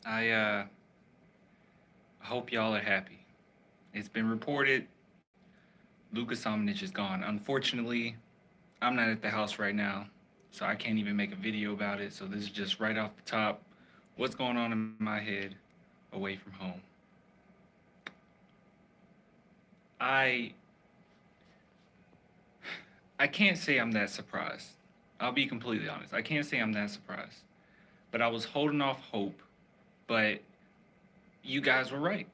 I hope y'all are happy. It's been reported Luka Samanic is gone. Unfortunately, I'm not at the house right now, so I can't even make a video about it. So this is just right off the top. What's going on in my head away from home? I I can't say I'm that surprised. I'll be completely honest. I can't say I'm that surprised. But I was holding off hope. But you guys were right.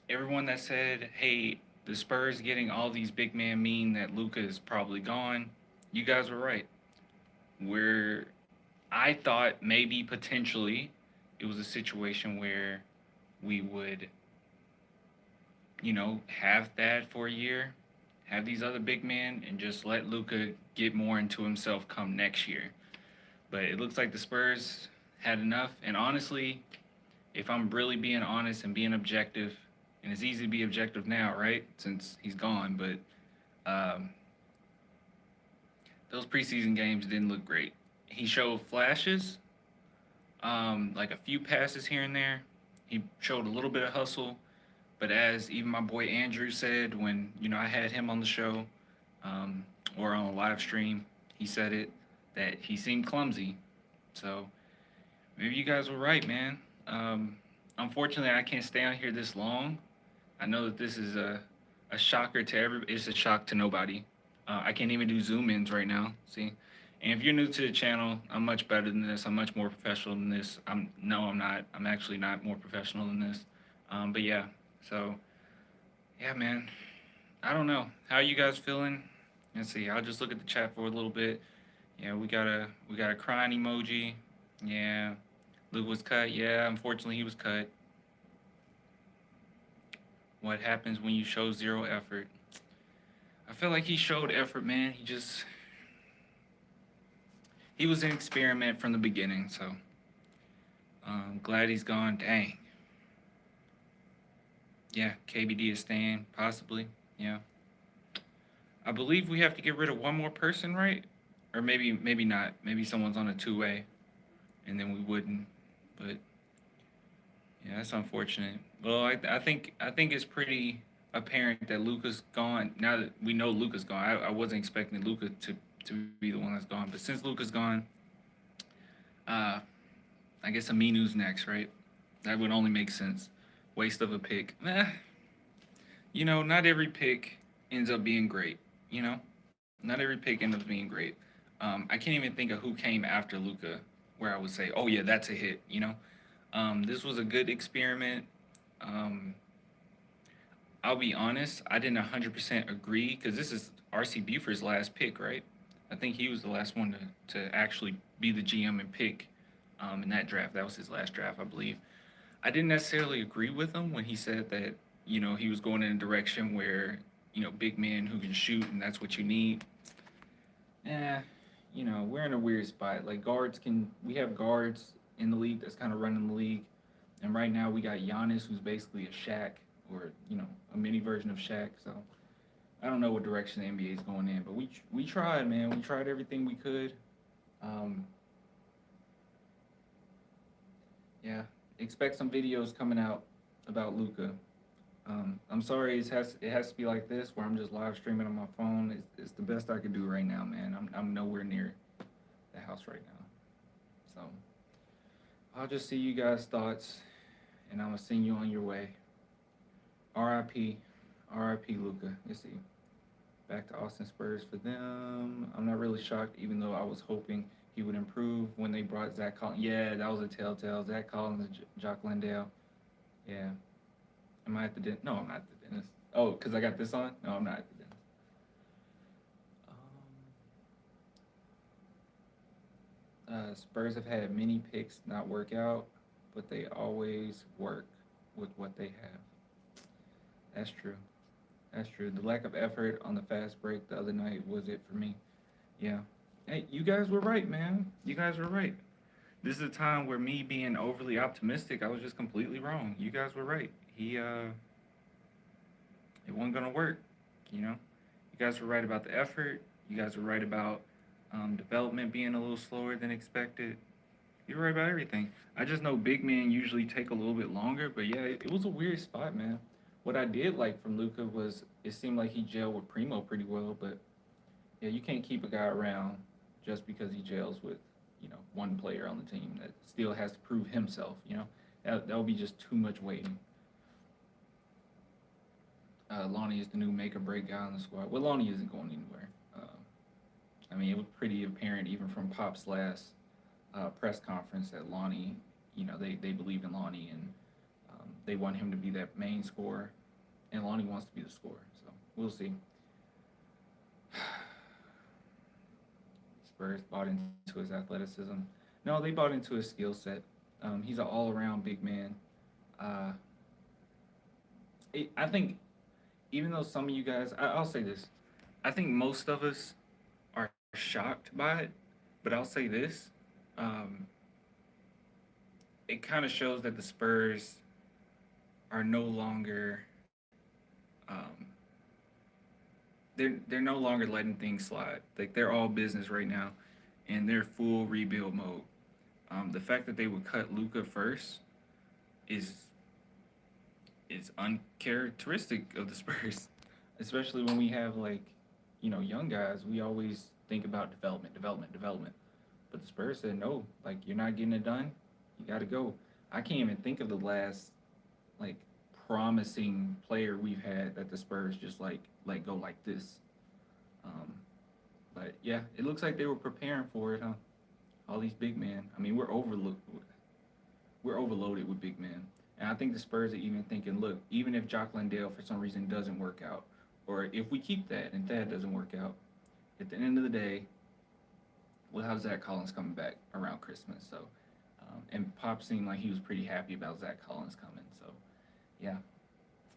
Everyone that said, hey, the Spurs getting all these big men mean that Luka is probably gone, you guys were right. Where I thought maybe potentially it was a situation where we would, have that for a year, have these other big men, and just let Luka get more into himself come next year. But it looks like the Spurs had enough. And honestly, if I'm really being honest and being objective, and it's easy to be objective now, right? Since he's gone, but those preseason games didn't look great. He showed flashes, like a few passes here and there. He showed a little bit of hustle, but as even my boy Andrew said when I had him on the show, um, or on a live stream, he said it that he seemed clumsy. So maybe you guys were right, man. Unfortunately, I can't stay on here this long. I know that this is a shocker to everybody. It's a shock to nobody. I can't even do zoom ins right now. See, and if you're new to the channel, I'm much better than this. I'm much more professional than this. I'm not. I'm actually not more professional than this. But yeah, so yeah, man. I don't know. How you guys feeling? Let's see. I'll just look at the chat for a little bit. Yeah, we got a crying emoji. Yeah, Luke was cut. Yeah, unfortunately he was cut. What happens when you show zero effort? I feel like he showed effort, man. He was an experiment from the beginning. So glad he's gone. Dang. Yeah, KBD is staying possibly. Yeah, I believe we have to get rid of one more person, right? Or maybe not. Maybe someone's on a two-way, and then we wouldn't. But yeah, that's unfortunate. Well, I think it's pretty apparent that Luca's gone. Now that we know Luca's gone, I wasn't expecting Luca to be the one that's gone. But since Luca's gone, uh, I guess Aminu's next, right? That would only make sense. Waste of a pick. Not every pick ends up being great. Not every pick ends up being great. I can't even think of who came after Luca where I would say, oh yeah, that's a hit. This was a good experiment. Um, I'll be honest, I didn't 100% agree because this is RC Buford's last pick, right? I think he was the last one to actually be the GM and pick in that draft. That was his last draft, I believe. I didn't necessarily agree with him when he said that, he was going in a direction where, big men who can shoot and that's what you need. Eh, we're in a weird spot. Like we have guards in the league that's kind of running the league. And right now we got Giannis, who's basically a Shaq or, a mini version of Shaq. So I don't know what direction the NBA is going in, but we tried, man. We tried everything we could. Um, yeah, expect some videos coming out about Luca. I'm sorry it has to be like this where I'm just live streaming on my phone. It's the best I can do right now, man. I'm nowhere near the house right now, so I'll just see you guys' thoughts, and I'm gonna send you on your way. R.I.P. R.I.P. Luca. Let's see. Back to Austin Spurs for them. I'm not really shocked, even though I was hoping he would improve when they brought Zach Collins. Yeah, that was a telltale. Zach Collins and Jock Landale. Yeah. Am I at the dentist? No, I'm not at the dentist. Oh, because I got this on? No, I'm not at the dentist. Spurs have had many picks not work out, but they always work with what they have. That's true. That's true. The lack of effort on the fast break the other night was it for me. Yeah. Hey, you guys were right, man. You guys were right. This is a time where me being overly optimistic, I was just completely wrong. You guys were right. It wasn't gonna work. You guys were right about the effort. You guys were right about development being a little slower than expected. You're right about everything. I just know big men usually take a little bit longer, but yeah, it was a weird spot, man. What I did like from Luca was it seemed like he gelled with Primo pretty well, but yeah, you can't keep a guy around just because he gels with, one player on the team that still has to prove himself, that would be just too much waiting. Lonnie is the new make or break guy on the squad. Well, Lonnie isn't going anywhere. I mean, it was pretty apparent even from Pop's last press conference that Lonnie, they believe in Lonnie and they want him to be that main scorer, and Lonnie wants to be the scorer. So we'll see. Spurs bought into his athleticism. No, they bought into his skill set. He's an all around big man. Uh, I think even though some of you guys, I'll say this, I think most of us are shocked by it, but I'll say this. Um, it kind of shows that the Spurs are no longer um, they're no longer letting things slide. Like they're all business right now, and they're full rebuild mode. The fact that they would cut Luka first is uncharacteristic of the Spurs, especially when we have like young guys. We always think about development, development, development, but the Spurs said no. Like you're not getting it done. You got to go. I can't even think of the last like promising player we've had that the Spurs just like let go like this. Um, but yeah, it looks like they were preparing for it, huh? All these big men. I mean, we're overloaded with big men, and I think the Spurs are even thinking, look, even if Jock Landale for some reason doesn't work out, or if we keep that and that doesn't work out, at the end of the day, we'll have Zach Collins coming back around Christmas. So, and Pop seemed like he was pretty happy about Zach Collins coming. So, yeah,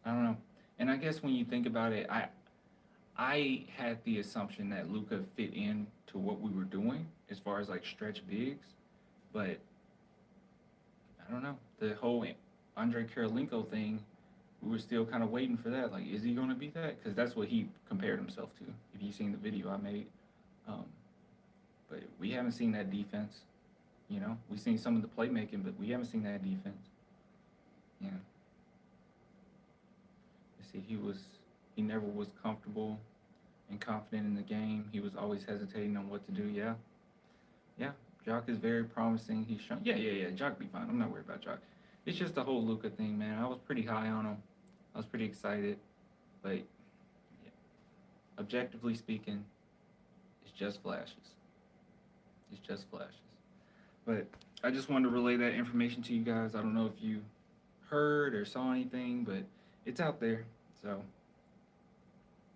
I don't know. And I guess when you think about it, I had the assumption that Luca fit in to what we were doing as far as like stretch bigs, but I don't know. The whole Andre Karolinko thing, we were still kind of waiting for that. Like, is he going to be that? Because that's what he compared himself to. If you've seen the video I made, um, but we haven't seen that defense. We've seen some of the playmaking, but we haven't seen that defense. Yeah. You see, he never was comfortable and confident in the game. He was always hesitating on what to do. Yeah, yeah. Jock is very promising. He's shown. Yeah, yeah, yeah. Jock be fine. I'm not worried about Jock. It's just the whole Luca thing, man. I was pretty high on him. I was pretty excited, but yeah, objectively speaking, it's just flashes. It's just flashes. But I just wanted to relay that information to you guys. I don't know if you heard or saw anything, but it's out there. So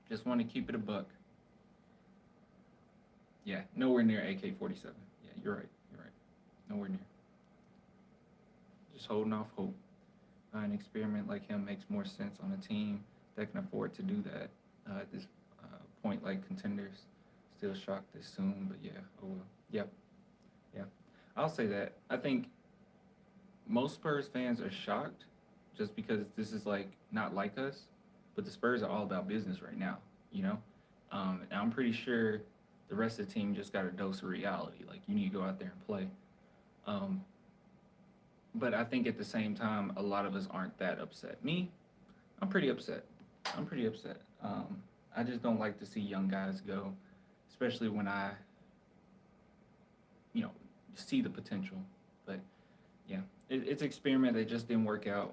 just want to keep it a buck. Yeah, nowhere near AK-47. Yeah, you're right. You're right. Nowhere near. Just holding off hope. An experiment like him makes more sense on a team that can afford to do that at this point. Like contenders, still shocked this soon, but yeah. Oh well. Yep. Yeah. I'll say that. I think most Spurs fans are shocked just because this is like not like us, but the Spurs are all about business right now. You know, and I'm pretty sure the rest of the team just got a dose of reality. Like you need to go out there and play. Um, but I think at the same time, a lot of us aren't that upset. Me, I'm pretty upset. I'm pretty upset. I just don't like to see young guys go, especially when I, you know, see the potential. But yeah, it's an experiment that just didn't work out.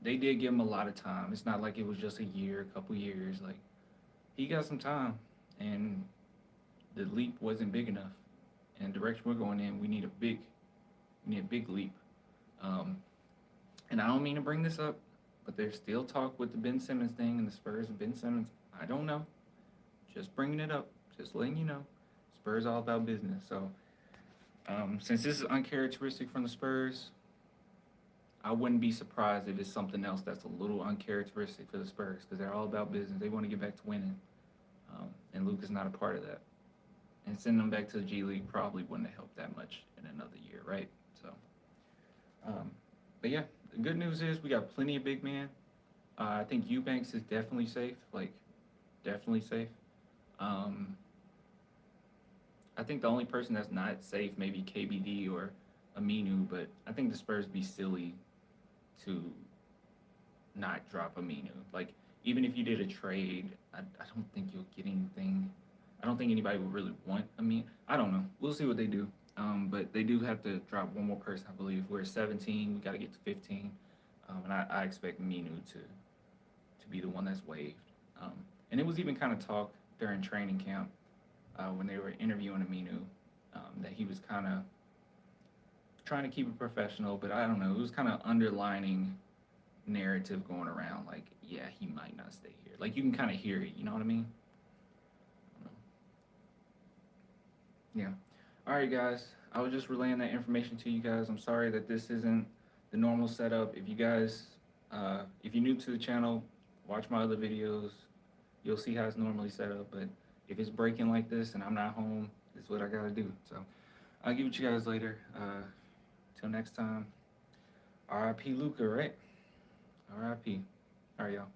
They did give him a lot of time. It's not like it was just a year, a couple years. Like he got some time, and the leap wasn't big enough. And the direction we're going in, we need a big leap. Um, and I don't mean to bring this up, but there's still talk with the Ben Simmons thing and the Spurs and Ben Simmons. I don't know. Just bringing it up, just letting you know. Spurs all about business. So since this is uncharacteristic from the Spurs, I wouldn't be surprised if it's something else that's a little uncharacteristic for the Spurs because they're all about business. They want to get back to winning, and Luka's not a part of that. And sending them back to the G League probably wouldn't have helped that much in another year, right? So, but yeah, the good news is we got plenty of big men. I think Eubanks is definitely safe, like definitely safe. Um, I think the only person that's not safe maybe KBD or Aminu, but I think the Spurs be silly to not drop Aminu. Like, even if you did a trade, I don't think you'll get anything. I don't think anybody would really want Aminu. I don't know. We'll see what they do. But they do have to drop one more person, I believe. We're at 17. We got to get to 15. And I expect Aminu to be the one that's waived. Um, and it was even kind of talk during training camp when they were interviewing Aminu that he was kind of trying to keep it professional, but I don't know. It was kind of underlining narrative going around, like, yeah, he might not stay here. Like, you can kind of hear it. You know what I mean? Yeah. All right, guys. I was just relaying that information to you guys. I'm sorry that this isn't the normal setup. If you guys, if you're new to the channel, watch my other videos. You'll see how it's normally set up. But if it's breaking like this and I'm not home, it's what I gotta do. So I'll get with you guys later. Till next time. R.I.P. Luka, right? R.I.P. All right, y'all.